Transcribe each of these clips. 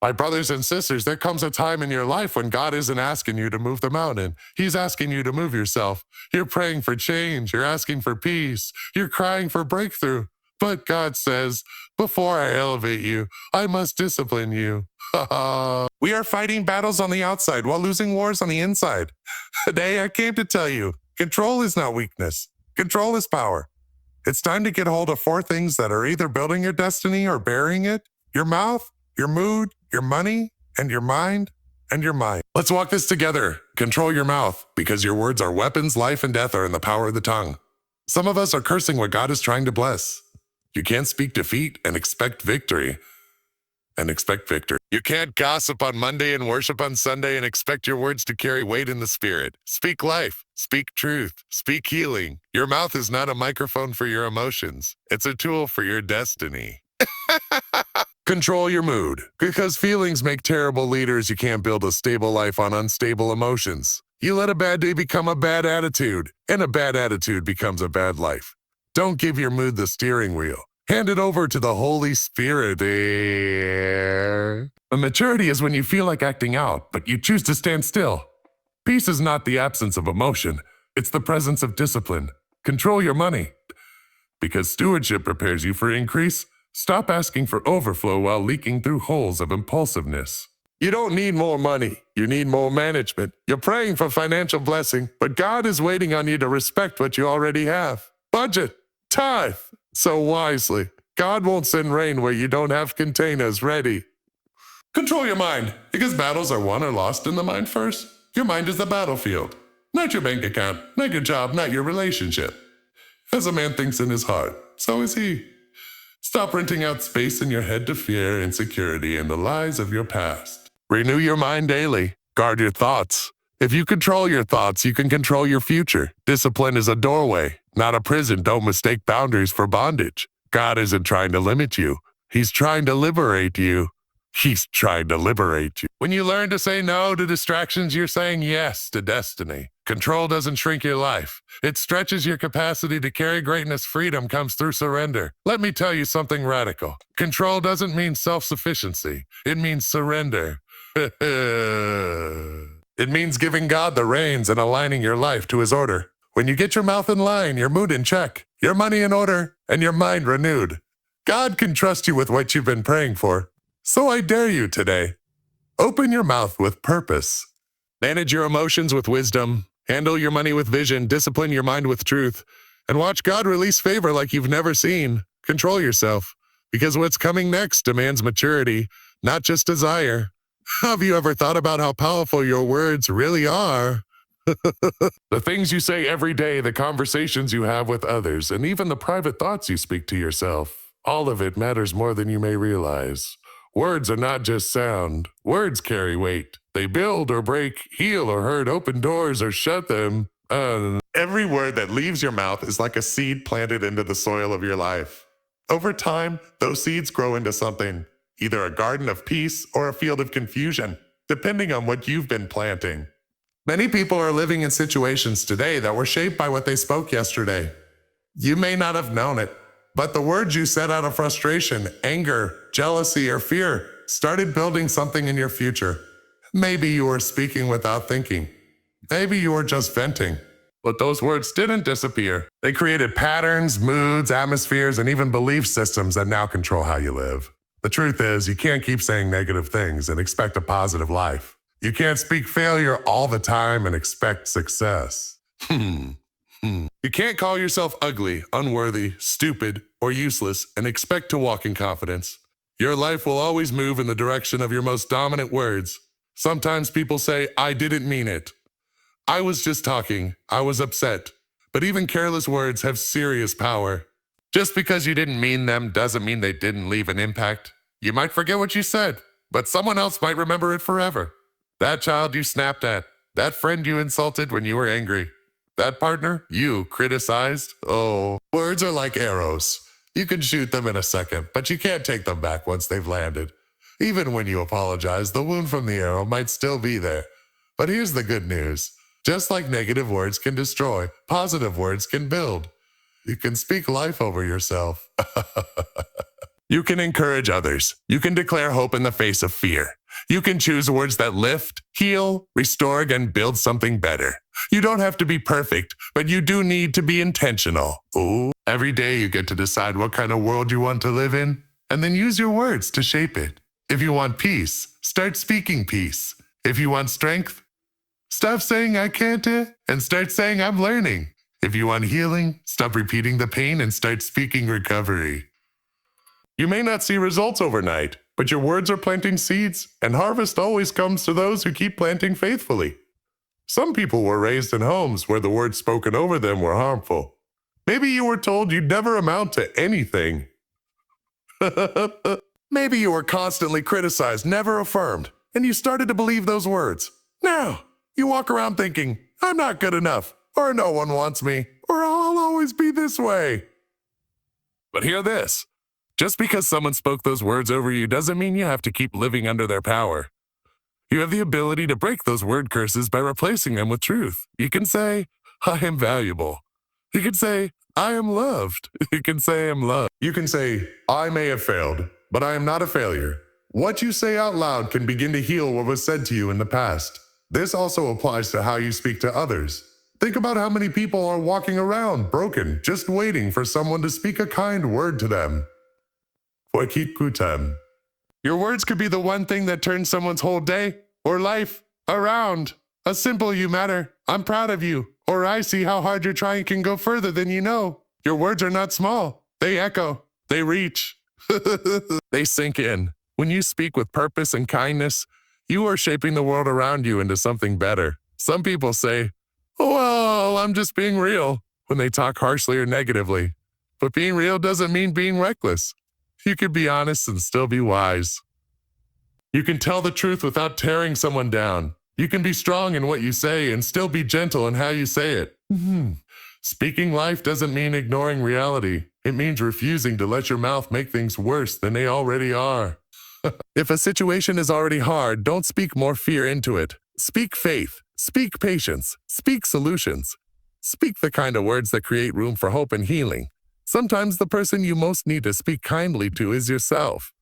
My brothers and sisters, there comes a time in your life when God isn't asking you to move the mountain. He's asking you to move yourself. You're praying for change. You're asking for peace. You're crying for breakthrough. But God says, before I elevate you, I must discipline you. We are fighting battles on the outside while losing wars on the inside. Today I came to tell you, control is not weakness. Control is power. It's time to get hold of 4 things that are either building your destiny or burying it: your mouth, your mood, your money, and your mind, and your mind. Let's walk this together. Control your mouth, because your words are weapons. Life and death are in the power of the tongue. Some of us are cursing what God is trying to bless. You can't speak defeat and expect victory. You can't gossip on Monday and worship on Sunday and expect your words to carry weight in the spirit. Speak life, speak truth, speak healing. Your mouth is not a microphone for your emotions. It's a tool for your destiny. Control your mood, because feelings make terrible leaders. You can't build a stable life on unstable emotions. You let a bad day become a bad attitude, and a bad attitude becomes a bad life. Don't give your mood the steering wheel. Hand it over to the Holy Spirit. Maturity is when you feel like acting out, but you choose to stand still. Peace is not the absence of emotion. It's the presence of discipline. Control your money, because stewardship prepares you for increase. Stop asking for overflow while leaking through holes of impulsiveness. You don't need more money. You need more management. You're praying for financial blessing, but God is waiting on you to respect what you already have. Budget, tithe, so wisely. God won't send rain where you don't have containers ready. Control your mind, because battles are won or lost in the mind first. Your mind is the battlefield, not your bank account, not your job, not your relationship. As a man thinks in his heart, so is he. Stop renting out space in your head to fear, insecurity, and the lies of your past. Renew your mind daily. Guard your thoughts. If you control your thoughts, you can control your future. Discipline is a doorway, not a prison. Don't mistake boundaries for bondage. God isn't trying to limit you. He's trying to liberate you. He's trying to liberate you. When you learn to say no to distractions, you're saying yes to destiny. Control doesn't shrink your life. It stretches your capacity to carry greatness. Freedom comes through surrender. Let me tell you something radical. Control doesn't mean self-sufficiency. It means surrender. It means giving God the reins and aligning your life to his order. When you get your mouth in line, your mood in check, your money in order, and your mind renewed, God can trust you with what you've been praying for. So I dare you today. Open your mouth with purpose. Manage your emotions with wisdom. Handle your money with vision. Discipline your mind with truth. And watch God release favor like you've never seen. Control yourself, because what's coming next demands maturity, not just desire. Have you ever thought about how powerful your words really are? The things you say every day, the conversations you have with others, and even the private thoughts you speak to yourself, all of it matters more than you may realize. Words are not just sound. Words carry weight. They build or break, heal or hurt, open doors or shut them. Every word that leaves your mouth is like a seed planted into the soil of your life. Over time, those seeds grow into something, either a garden of peace or a field of confusion, depending on what you've been planting. Many people are living in situations today that were shaped by what they spoke yesterday. You may not have known it, but the words you said out of frustration, anger, jealousy, or fear started building something in your future. Maybe you were speaking without thinking. Maybe you were just venting. But those words didn't disappear. They created patterns, moods, atmospheres, and even belief systems that now control how you live. The truth is, you can't keep saying negative things and expect a positive life. You can't speak failure all the time and expect success. You can't call yourself ugly, unworthy, stupid, or useless and expect to walk in confidence. Your life will always move in the direction of your most dominant words. Sometimes people say, I didn't mean it. I was just talking. I was upset. But even careless words have serious power. Just because you didn't mean them doesn't mean they didn't leave an impact. You might forget what you said, but someone else might remember it forever. That child you snapped at, that friend you insulted when you were angry, that partner you criticized. Oh, words are like arrows. You can shoot them in a second, but you can't take them back once they've landed. Even when you apologize, the wound from the arrow might still be there. But here's the good news. Just like negative words can destroy, positive words can build. You can speak life over yourself. You can encourage others. You can declare hope in the face of fear. You can choose words that lift, heal, restore, and build something better. You don't have to be perfect, but you do need to be intentional. Ooh. Every day you get to decide what kind of world you want to live in, and then use your words to shape it. If you want peace, start speaking peace. If you want strength, stop saying I can't and start saying I'm learning. If you want healing, stop repeating the pain and start speaking recovery. You may not see results overnight, but your words are planting seeds, and harvest always comes to those who keep planting faithfully. Some people were raised in homes where the words spoken over them were harmful. Maybe you were told you'd never amount to anything. Maybe you were constantly criticized, never affirmed, and you started to believe those words. Now, you walk around thinking, I'm not good enough, or no one wants me, or I'll always be this way. But hear this. Just because someone spoke those words over you doesn't mean you have to keep living under their power. You have the ability to break those word curses by replacing them with truth. You can say, I am valuable. You can say, I am loved. You can say, I'm loved. You can say, I may have failed, but I am not a failure. What you say out loud can begin to heal what was said to you in the past. This also applies to how you speak to others. Think about how many people are walking around broken, just waiting for someone to speak a kind word to them. Your words could be the one thing that turns someone's whole day or life around. A simple you matter, I'm proud of you, or I see how hard you're trying can go further than you know. Your words are not small. They echo. They reach. They sink in. When you speak with purpose and kindness, you are shaping the world around you into something better. Some people say, well, I'm just being real, when they talk harshly or negatively. But being real doesn't mean being reckless. You can be honest and still be wise. You can tell the truth without tearing someone down. You can be strong in what you say and still be gentle in how you say it. Speaking life doesn't mean ignoring reality. It means refusing to let your mouth make things worse than they already are. If a situation is already hard, don't speak more fear into it. Speak faith. Speak patience. Speak solutions. Speak the kind of words that create room for hope and healing. Sometimes the person you most need to speak kindly to is yourself.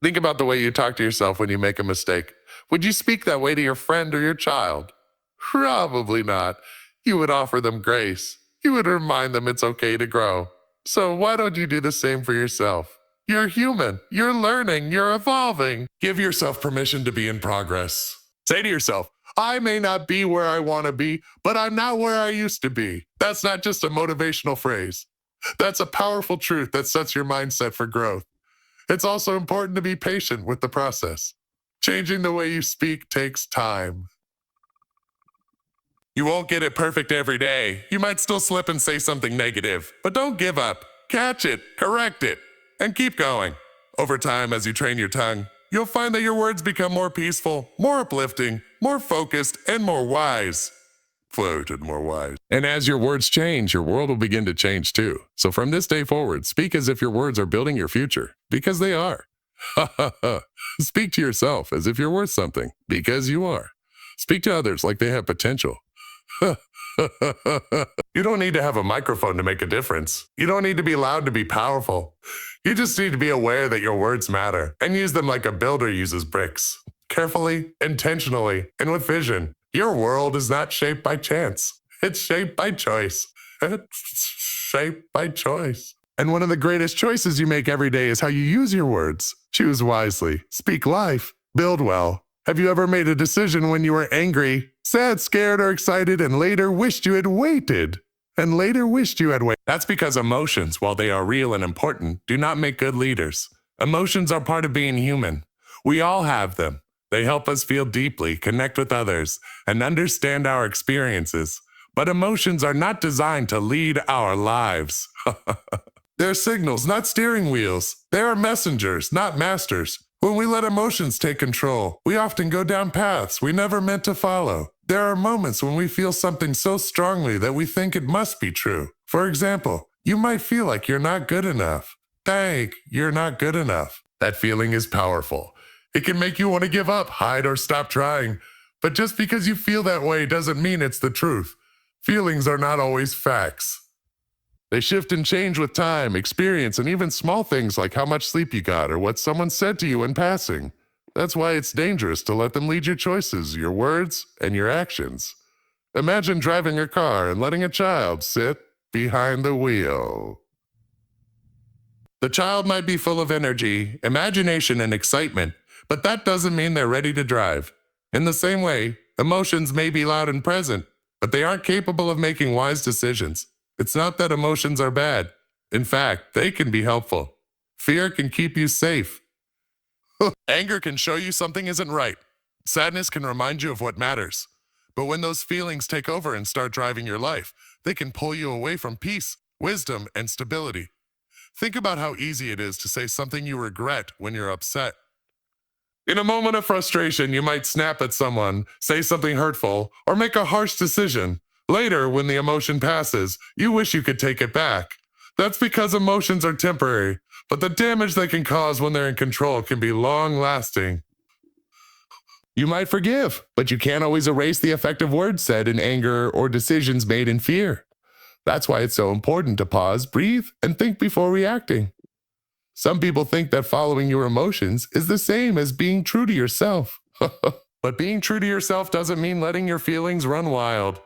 Think about the way you talk to yourself when you make a mistake. Would you speak that way to your friend or your child? Probably not. You would offer them grace. You would remind them it's okay to grow. So why don't you do the same for yourself? You're human. You're learning. You're evolving. Give yourself permission to be in progress. Say to yourself, I may not be where I want to be, but I'm not where I used to be. That's not just a motivational phrase. That's a powerful truth that sets your mindset for growth. It's also important to be patient with the process. Changing the way you speak takes time. You won't get it perfect every day. You might still slip and say something negative, but don't give up. Catch it, correct it, and keep going. Over time, as you train your tongue, you'll find that your words become more peaceful, more uplifting, more focused, and more wise. And as your words change, your world will begin to change too. So from this day forward, speak as if your words are building your future, because they are. Speak to yourself as if you're worth something, because you are. Speak to others like they have potential. You don't need to have a microphone to make a difference. You don't need to be loud to be powerful. You just need to be aware that your words matter and use them like a builder uses bricks. Carefully, intentionally, and with vision. Your world is not shaped by chance. It's shaped by choice. It's shaped by choice. And one of the greatest choices you make every day is how you use your words. Choose wisely. Speak life. Build well. Have you ever made a decision when you were angry, sad, scared, or excited, and later wished you had waited? That's because emotions, while they are real and important, do not make good leaders. Emotions are part of being human. We all have them. They help us feel deeply, connect with others, and understand our experiences. But emotions are not designed to lead our lives. They're signals, not steering wheels. They are messengers, not masters. When we let emotions take control, we often go down paths we never meant to follow. There are moments when we feel something so strongly that we think it must be true. For example, you might feel like you're not good enough. You're not good enough. That feeling is powerful. It can make you want to give up, hide, or stop trying. But just because you feel that way doesn't mean it's the truth. Feelings are not always facts. They shift and change with time, experience, and even small things like how much sleep you got or what someone said to you in passing. That's why it's dangerous to let them lead your choices, your words, and your actions. Imagine driving a car and letting a child sit behind the wheel. The child might be full of energy, imagination, and excitement, but that doesn't mean they're ready to drive. In the same way, emotions may be loud and present, but they aren't capable of making wise decisions. It's not that emotions are bad. In fact, they can be helpful. Fear can keep you safe. Anger can show you something isn't right. Sadness can remind you of what matters. But when those feelings take over and start driving your life, they can pull you away from peace, wisdom, and stability. Think about how easy it is to say something you regret when you're upset. In a moment of frustration, you might snap at someone, say something hurtful, or make a harsh decision. Later, when the emotion passes, you wish you could take it back. That's because emotions are temporary, but the damage they can cause when they're in control can be long-lasting. You might forgive, but you can't always erase the effective words said in anger or decisions made in fear. That's why it's so important to pause, breathe, and think before reacting. Some people think that following your emotions is the same as being true to yourself. But being true to yourself doesn't mean letting your feelings run wild.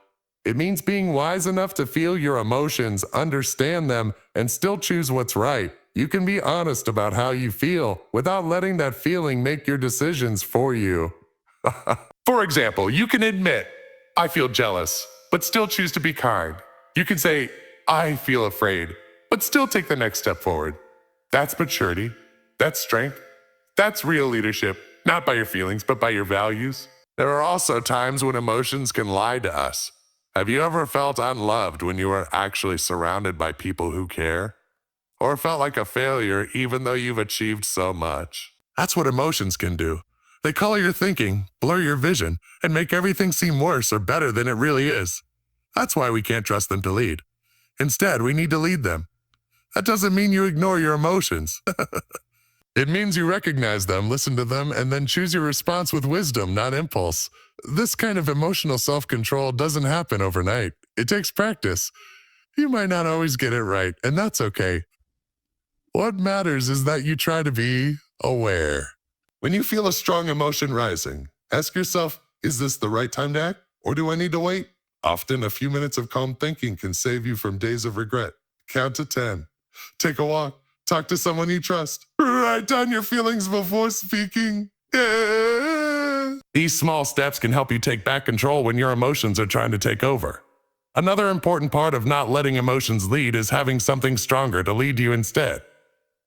It means being wise enough to feel your emotions, understand them, and still choose what's right. You can be honest about how you feel without letting that feeling make your decisions for you. For example, you can admit, I feel jealous, but still choose to be kind. You can say, I feel afraid, but still take the next step forward. That's maturity. That's strength. That's real leadership, not by your feelings, but by your values. There are also times when emotions can lie to us. Have you ever felt unloved when you were actually surrounded by people who care? Or felt like a failure even though you've achieved so much? That's what emotions can do. They color your thinking, blur your vision, and make everything seem worse or better than it really is. That's why we can't trust them to lead. Instead, we need to lead them. That doesn't mean you ignore your emotions. It means you recognize them, listen to them, and then choose your response with wisdom, not impulse. This kind of emotional self-control doesn't happen overnight. It takes practice. You might not always get it right, and that's okay. What matters is that you try to be aware. When you feel a strong emotion rising, ask yourself, is this the right time to act, or do I need to wait? Often, a few minutes of calm thinking can save you from days of regret. Count to 10. Take a walk. Talk to someone you trust. Write down your feelings before speaking. These small steps can help you take back control when your emotions are trying to take over. Another important part of not letting emotions lead is having something stronger to lead you instead.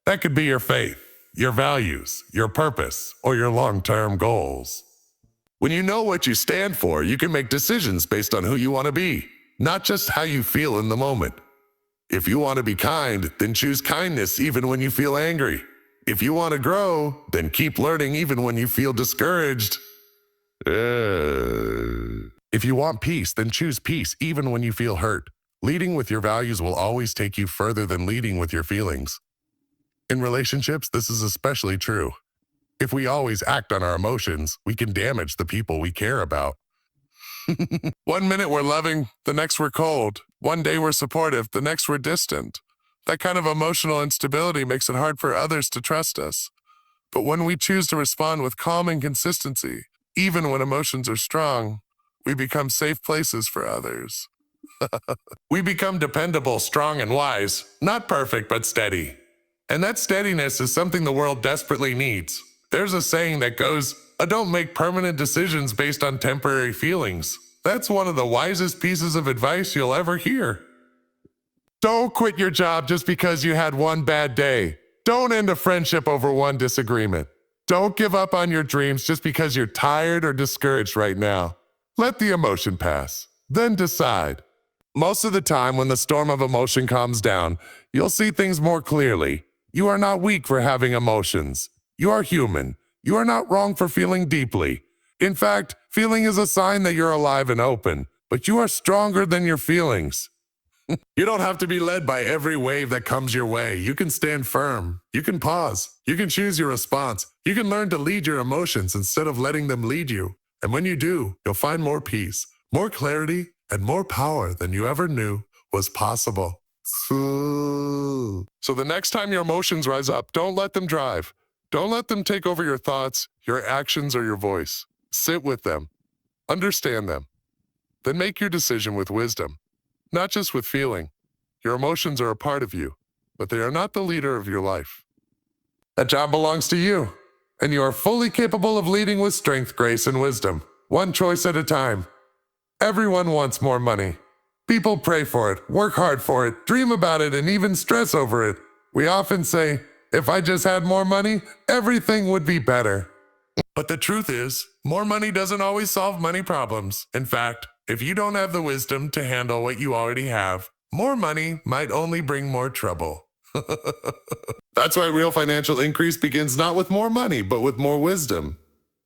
That could be your faith, your values, your purpose, or your long-term goals. When you know what you stand for, you can make decisions based on who you want to be, not just how you feel in the moment. If you want to be kind, then choose kindness even when you feel angry. If you want to grow, then keep learning even when you feel discouraged. If you want peace, then choose peace even when you feel hurt. Leading with your values will always take you further than leading with your feelings. In relationships, this is especially true. If we always act on our emotions, we can damage the people we care about. 1 minute we're loving, the next we're cold. One day we're supportive, the next we're distant. That kind of emotional instability makes it hard for others to trust us. But when we choose to respond with calm and consistency, even when emotions are strong, we become safe places for others. We become dependable, strong, and wise. Not perfect, but steady. And that steadiness is something the world desperately needs. There's a saying that goes, don't make permanent decisions based on temporary feelings. That's one of the wisest pieces of advice you'll ever hear. Don't quit your job just because you had one bad day. Don't end a friendship over one disagreement. Don't give up on your dreams just because you're tired or discouraged right now. Let the emotion pass, then decide. Most of the time when the storm of emotion calms down, you'll see things more clearly. You are not weak for having emotions. You are human. You are not wrong for feeling deeply. In fact, feeling is a sign that you're alive and open, but you are stronger than your feelings. You don't have to be led by every wave that comes your way. You can stand firm. You can pause. You can choose your response. You can learn to lead your emotions instead of letting them lead you. And when you do, you'll find more peace, more clarity, and more power than you ever knew was possible. So the next time your emotions rise up, don't let them drive. Don't let them take over your thoughts, your actions, or your voice. Sit with them. Understand them. Then make your decision with wisdom, not just with feeling. Your emotions are a part of you, but they are not the leader of your life. That job belongs to you, and you are fully capable of leading with strength, grace, and wisdom, one choice at a time. Everyone wants more money. People pray for it, work hard for it, dream about it, and even stress over it. We often say, if I just had more money, everything would be better. But the truth is, more money doesn't always solve money problems. In fact, if you don't have the wisdom to handle what you already have, more money might only bring more trouble. That's why real financial increase begins not with more money, but with more wisdom.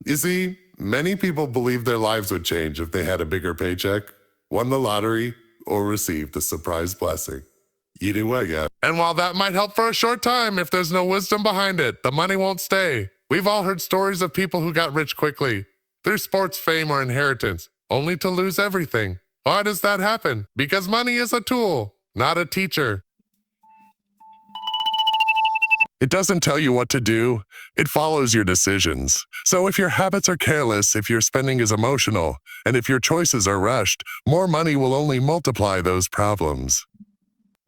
You see, many people believe their lives would change if they had a bigger paycheck, won the lottery, or received a surprise blessing. Either way, yeah. And while that might help for a short time, if there's no wisdom behind it, the money won't stay. We've all heard stories of people who got rich quickly, through sports fame or inheritance, only to lose everything. Why does that happen? Because money is a tool, not a teacher. It doesn't tell you what to do. It follows your decisions. So if your habits are careless, if your spending is emotional, and if your choices are rushed, more money will only multiply those problems.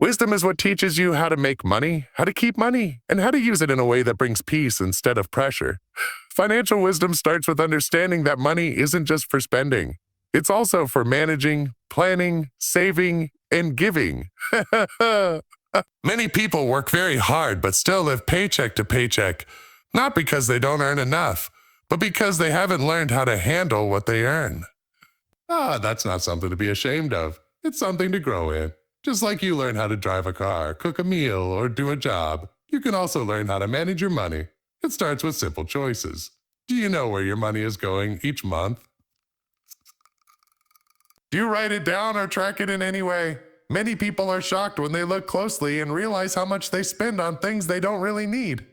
Wisdom is what teaches you how to make money, how to keep money, and how to use it in a way that brings peace instead of pressure. Financial wisdom starts with understanding that money isn't just for spending. It's also for managing, planning, saving, and giving. Many people work very hard but still live paycheck to paycheck, not because they don't earn enough, but because they haven't learned how to handle what they earn. That's not something to be ashamed of. It's something to grow in. Just like you learn how to drive a car, cook a meal, or do a job, you can also learn how to manage your money. It starts with simple choices. Do you know where your money is going each month? Do you write it down or track it in any way? Many people are shocked when they look closely and realize how much they spend on things they don't really need.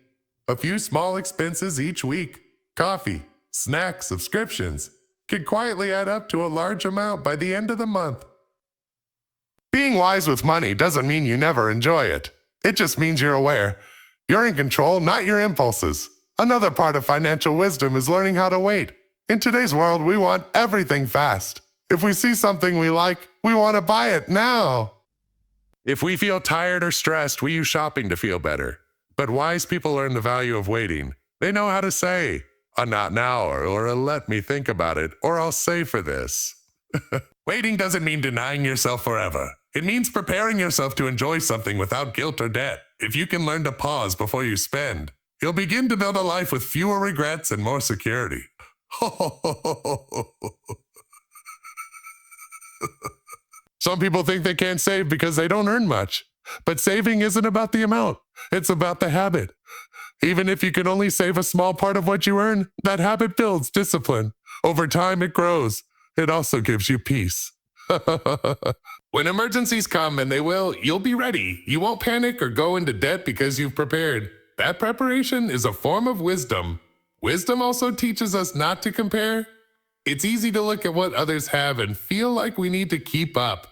A few small expenses each week, coffee, snacks, subscriptions, can quietly add up to a large amount by the end of the month. Being wise with money doesn't mean you never enjoy it. It just means you're aware. You're in control, not your impulses. Another part of financial wisdom is learning how to wait. In today's world, we want everything fast. If we see something we like, we want to buy it now. If we feel tired or stressed, we use shopping to feel better. But wise people learn the value of waiting. They know how to say, a not now, or a let me think about it, or I'll say for this. Waiting doesn't mean denying yourself forever. It means preparing yourself to enjoy something without guilt or debt. If you can learn to pause before you spend, you'll begin to build a life with fewer regrets and more security. Some people think they can't save because they don't earn much. But saving isn't about the amount. It's about the habit. Even if you can only save a small part of what you earn, that habit builds discipline. Over time, it grows. It also gives you peace. When emergencies come, and they will, you'll be ready. You won't panic or go into debt because you've prepared. That preparation is a form of wisdom. Wisdom also teaches us not to compare. It's easy to look at what others have and feel like we need to keep up.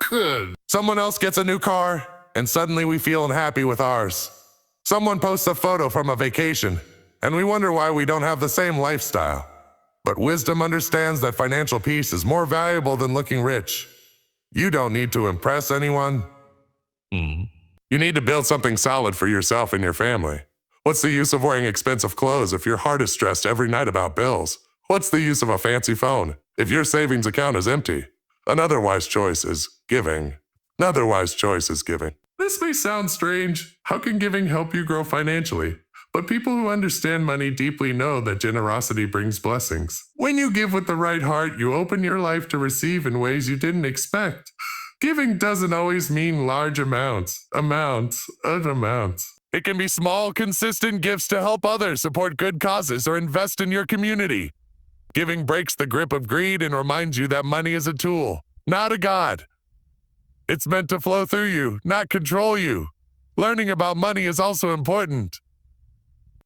Good. Someone else gets a new car, and suddenly we feel unhappy with ours. Someone posts a photo from a vacation, and we wonder why we don't have the same lifestyle. But wisdom understands that financial peace is more valuable than looking rich. You don't need to impress anyone. You need to build something solid for yourself and your family. What's the use of wearing expensive clothes if your heart is stressed every night about bills? What's the use of a fancy phone if your savings account is empty? Another wise choice is giving. Another wise choice is giving. This may sound strange. How can giving help you grow financially? But people who understand money deeply know that generosity brings blessings. When you give with the right heart, you open your life to receive in ways you didn't expect. Giving doesn't always mean large amounts. It can be small, consistent gifts to help others, support good causes, or invest in your community. Giving breaks the grip of greed and reminds you that money is a tool, not a god. It's meant to flow through you, not control you. Learning about money is also important.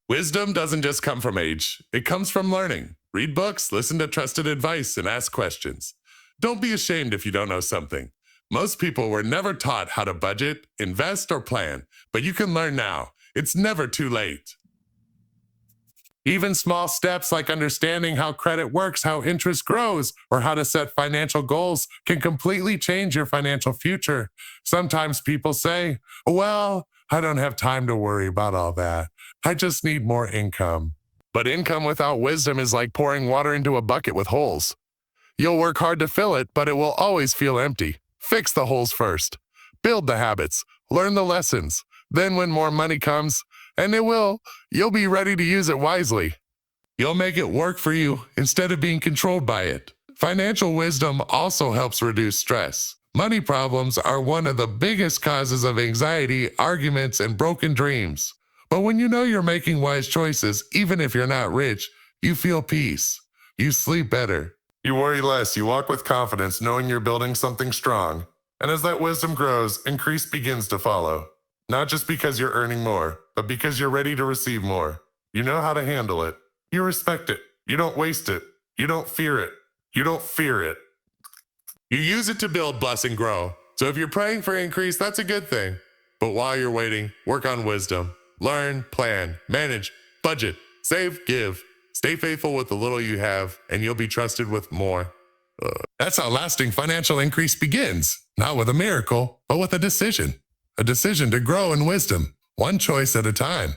Wisdom doesn't just come from age. It comes from learning. Read books, listen to trusted advice, and ask questions. Don't be ashamed if you don't know something. Most people were never taught how to budget, invest, or plan, but you can learn now. It's never too late. Even small steps like understanding how credit works, how interest grows, or how to set financial goals can completely change your financial future. Sometimes people say, well, I don't have time to worry about all that. I just need more income. But income without wisdom is like pouring water into a bucket with holes. You'll work hard to fill it, but it will always feel empty. Fix the holes first. Build the habits. Learn the lessons. Then when more money comes, and it will, you'll be ready to use it wisely. You'll make it work for you instead of being controlled by it. Financial wisdom also helps reduce stress. Money problems are one of the biggest causes of anxiety, arguments, and broken dreams. But when you know you're making wise choices, even if you're not rich, you feel peace. You sleep better. You worry less. You walk with confidence, knowing you're building something strong. And as that wisdom grows, increase begins to follow. Not just because you're earning more, but because you're ready to receive more. You know how to handle it. You respect it. You don't waste it. You don't fear it. You don't fear it. You use it to build, bless, and grow. So if you're praying for increase, that's a good thing. But while you're waiting, work on wisdom. Learn, plan, manage, budget, save, give. Stay faithful with the little you have, and you'll be trusted with more. That's how lasting financial increase begins. Not with a miracle, but with a decision. A decision to grow in wisdom, one choice at a time.